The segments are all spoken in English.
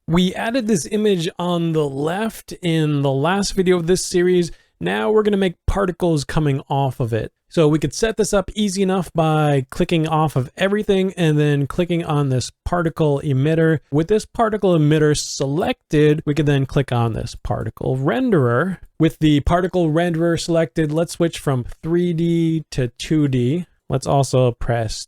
We added this image on the left in the last video of this series. Now we're going to make particles coming off of it. So we could set this up easy enough by clicking off of everything and then clicking on this particle emitter. With this particle emitter selected, we could then click on this particle renderer. With the particle renderer selected, let's switch from 3D to 2D. Let's also press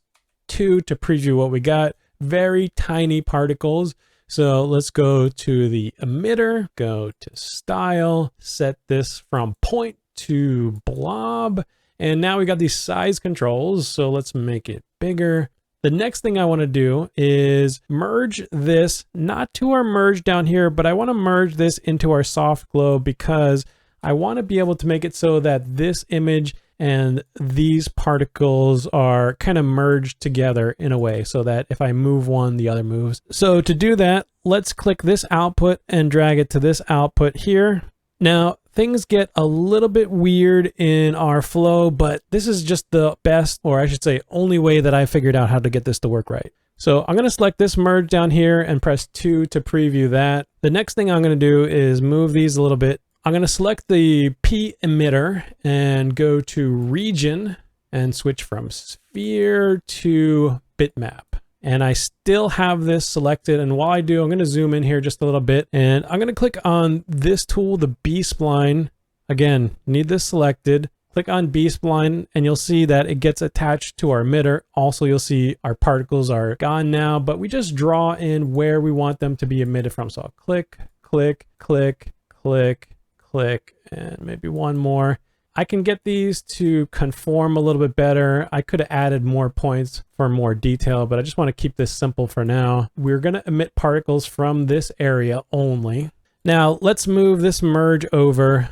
2 to preview what we got. Very tiny particles. So let's go to the emitter, go to style, set this from point to blob. And now we got these size controls. So let's make it bigger. The next thing I want to do is merge this, not to our merge down here, but I want to merge this into our soft glow because I want to be able to make it so that this image and these particles are kind of merged together in a way so that if I move one, the other moves. So to do that, let's click this output and drag it to this output here. Now, things get a little bit weird in our flow, but this is just the best, or I should say only way that I figured out how to get this to work right. So I'm going to select this merge down here and press 2 to preview that. The next thing I'm going to do is move these a little bit. I'm going to select the P emitter and go to region and switch from sphere to bitmap. And I still have this selected. And while I do, I'm going to zoom in here just a little bit. And I'm going to click on this tool, the B-spline. Again, need this selected. Click on B-spline and you'll see that it gets attached to our emitter. Also, you'll see our particles are gone now, but we just draw in where we want them to be emitted from. So I'll click, click, click, click, click, and maybe one more. I can get these to conform a little bit better. I could have added more points for more detail, but I just want to keep this simple for now. We're going to emit particles from this area only. Now let's move this merge over.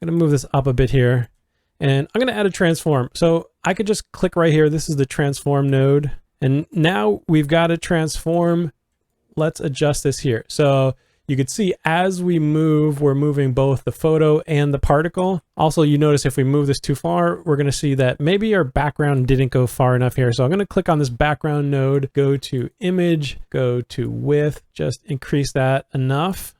I'm going to move this up a bit here and I'm going to add a transform. So I could just click right here. This is the transform node. And now we've got a transform. Let's adjust this here. So you can see as we move, we're moving both the photo and the particle. Also, you notice if we move this too far, we're going to see that maybe our background didn't go far enough here. So I'm going to click on this background node, go to image, go to width, just increase that enough.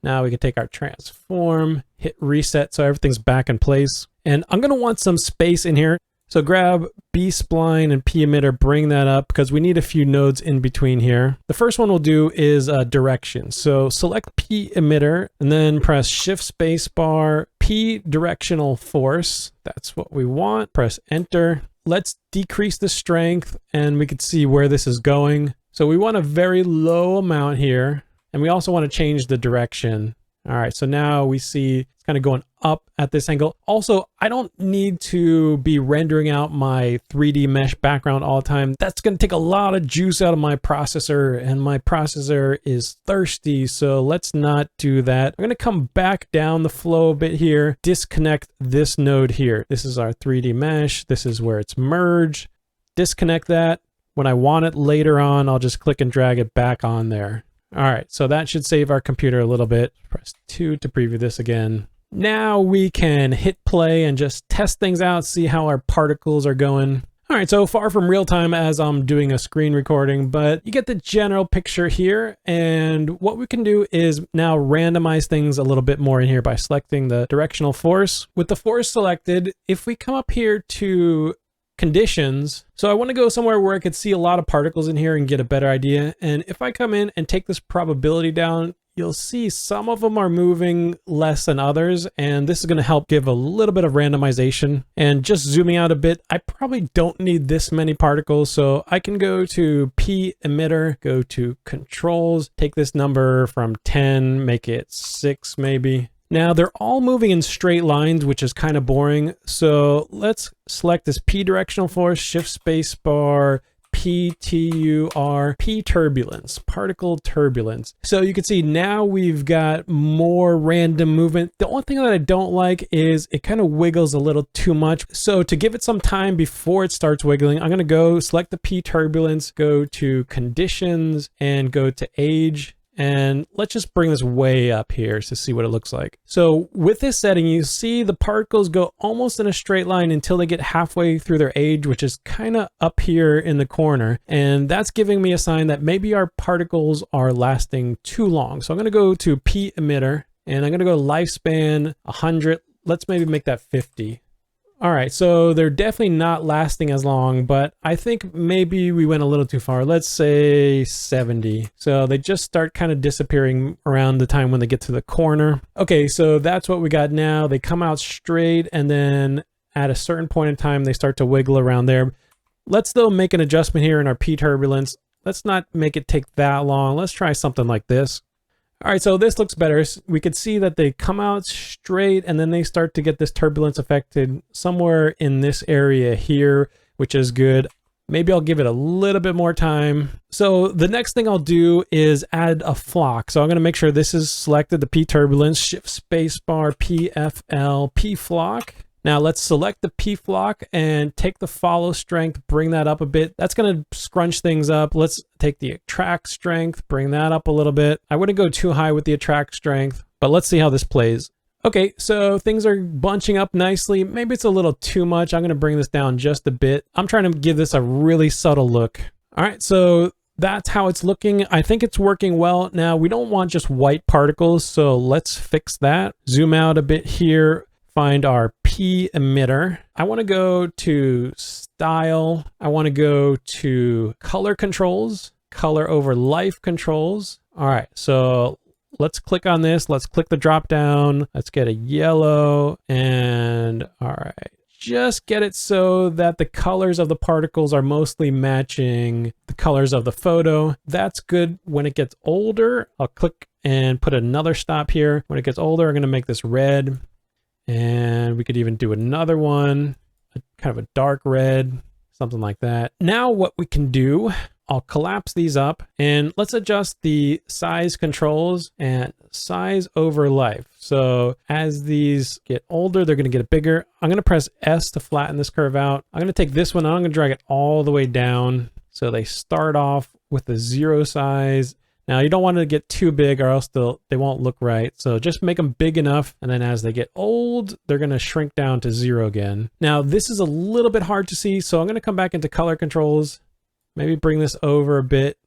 Now we can take our transform, hit reset so everything's back in place. And I'm going to want some space in here. So grab B-spline and P-emitter, bring that up because we need a few nodes in between here. The first one we'll do is direction. So select P-emitter and then press Shift Space Bar, P directional force. That's what we want. Press Enter. Let's decrease the strength and we can see where this is going. So we want a very low amount here and we also want to change the direction. All right, so now we see it's kind of going up at this angle. Also, I don't need to be rendering out my 3D mesh background all the time. That's going to take a lot of juice out of my processor, and my processor is thirsty, so let's not do that. I'm going to come back down the flow a bit here, disconnect this node here. This is our 3D mesh. This is where it's merged. Disconnect that. When I want it later on, I'll just click and drag it back on there. All right, so that should save our computer a little bit. Press 2 to preview this again. Now we can hit play and just test things out, see how our particles are going. All right, so far from real time as I'm doing a screen recording, but you get the general picture here. And what we can do is now randomize things a little bit more in here by selecting the directional force. With the force selected, if we come up here to conditions, so I want to go somewhere where I could see a lot of particles in here and get a better idea. And if I come in and take this probability down, you'll see some of them are moving less than others, and this is going to help give a little bit of randomization. And just zooming out a bit, I probably don't need this many particles, so I can go to P emitter, go to controls, take this number from 10, make it 6 maybe. Now they're all moving in straight lines, which is kind of boring. So let's select this P directional force, Shift Space Bar, PTUR, P turbulence, particle turbulence. So you can see now we've got more random movement. The only thing that I don't like is it kind of wiggles a little too much. So to give it some time before it starts wiggling, I'm going to go select the P turbulence, go to conditions and go to age. And let's just bring this way up here to see what it looks like. So with this setting, you see the particles go almost in a straight line until they get halfway through their age, which is kind of up here in the corner. And that's giving me a sign that maybe our particles are lasting too long. So I'm going to go to P emitter and I'm going to go lifespan 100. Let's maybe make that 50. All right, so they're definitely not lasting as long, but I think maybe we went a little too far. Let's say 70. So they just start kind of disappearing around the time when they get to the corner. Okay, so that's what we got now. They come out straight, and then at a certain point in time, they start to wiggle around there. Let's though make an adjustment here in our P turbulence. Let's not make it take that long. Let's try something like this. All right, so this looks better. We could see that they come out straight and then they start to get this turbulence affected somewhere in this area here, which is good. Maybe I'll give it a little bit more time. So the next thing I'll do is add a flock. So I'm going to make sure this is selected, the P turbulence, shift spacebar, PFL, P flock. Now let's select the P flock and take the follow strength, bring that up a bit. That's going to scrunch things up. Let's take the attract strength, bring that up a little bit. I wouldn't go too high with the attract strength, but let's see how this plays. Okay, so things are bunching up nicely. Maybe it's a little too much. I'm going to bring this down just a bit. I'm trying to give this a really subtle look. All right, so that's how it's looking. I think it's working well. Now we don't want just white particles, so let's fix that. Zoom out a bit here. Find our P emitter. I want to go to style. I want to go to color controls, color over life controls. All right, so let's click on this. Let's click the drop down. Let's get a yellow and all right. Just get it so that the colors of the particles are mostly matching the colors of the photo. That's good. When it gets older, I'll click and put another stop here. When it gets older, I'm going to make this red. And we could even do another one, kind of a dark red, something like that. Now what we can do, I'll collapse these up and let's adjust the size controls and size over life. So as these get older, they're going to get bigger. I'm going to press S to flatten this curve out. I'm going to take this one and I'm going to drag it all the way down. So they start off with the 0 size. Now you don't want to get too big or else they won't look right. So just make them big enough. And then as they get old, they're going to shrink down to 0 again. Now this is a little bit hard to see. So I'm going to come back into color controls, maybe bring this over a bit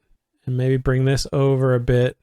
and maybe bring this over a bit.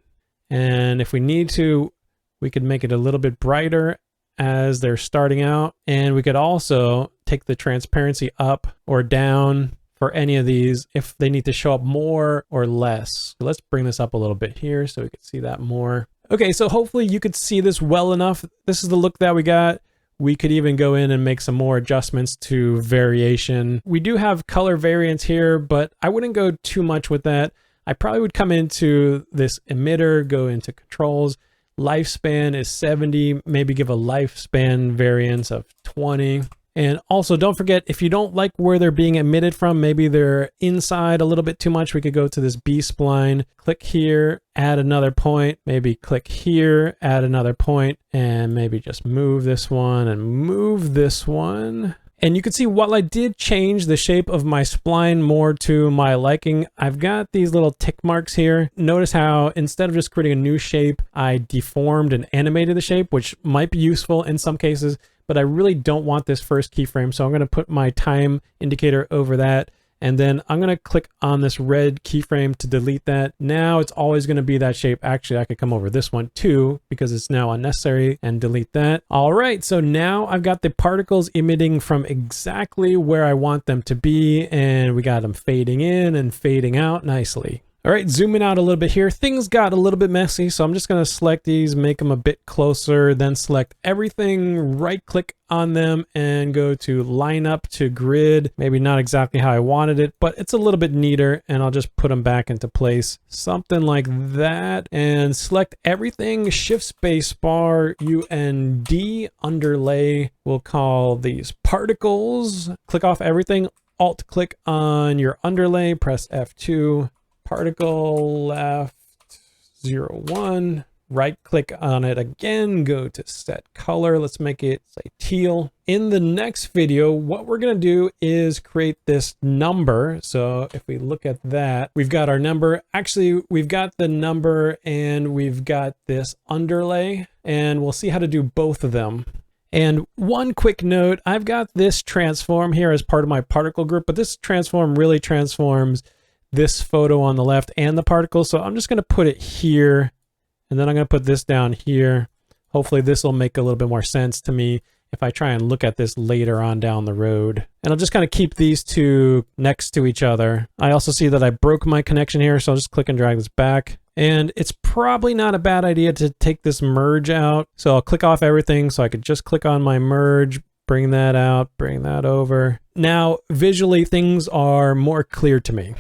And if we need to, we could make it a little bit brighter as they're starting out. And we could also take the transparency up or down for any of these if they need to show up more or less. So let's bring this up a little bit here so we can see that more. Okay, so hopefully you could see this well enough. This is the look that we got. We could even go in and make some more adjustments to variation. We do have color variance here, but I wouldn't go too much with that. I probably would come into this emitter, go into controls. Lifespan is 70, maybe give a lifespan variance of 20. And also don't forget, if you don't like where they're being emitted from, maybe they're inside a little bit too much, we could go to this B spline, click here, add another point, maybe click here, add another point, and maybe just move this one and move this one. And you can see while I did change the shape of my spline more to my liking, I've got these little tick marks here. Notice how instead of just creating a new shape, I deformed and animated the shape, which might be useful in some cases, but I really don't want this first keyframe. So I'm going to put my time indicator over that. And then I'm going to click on this red keyframe to delete that. Now it's always going to be that shape. Actually, I could come over this one too, because it's now unnecessary, and delete that. All right, so now I've got the particles emitting from exactly where I want them to be. And we got them fading in and fading out nicely. All right, zooming out a little bit here. Things got a little bit messy, so I'm just going to select these, make them a bit closer, then select everything, right click on them and go to line up to grid. Maybe not exactly how I wanted it, but it's a little bit neater, and I'll just put them back into place. Something like that, and select everything, shift space bar, UND, underlay. We'll call these particles. Click off everything, alt click on your underlay, press F2. Particle left 0, 1, right click on it again, go to set color. Let's make it say teal. In the next video, what we're going to do is create this number. So if we look at that, we've got our number. Actually, we've got the number and we've got this underlay, and we'll see how to do both of them. And one quick note, I've got this transform here as part of my particle group, but this transform really transforms this photo on the left and the particle. So I'm just going to put it here, and then I'm going to put this down here. Hopefully this will make a little bit more sense to me if I try and look at this later on down the road. And I'll just kind of keep these two next to each other. I also see that I broke my connection here, so I'll just click and drag this back. And it's probably not a bad idea to take this merge out. So I'll click off everything, so I could just click on my merge, bring that out, bring that over. Now, visually, things are more clear to me.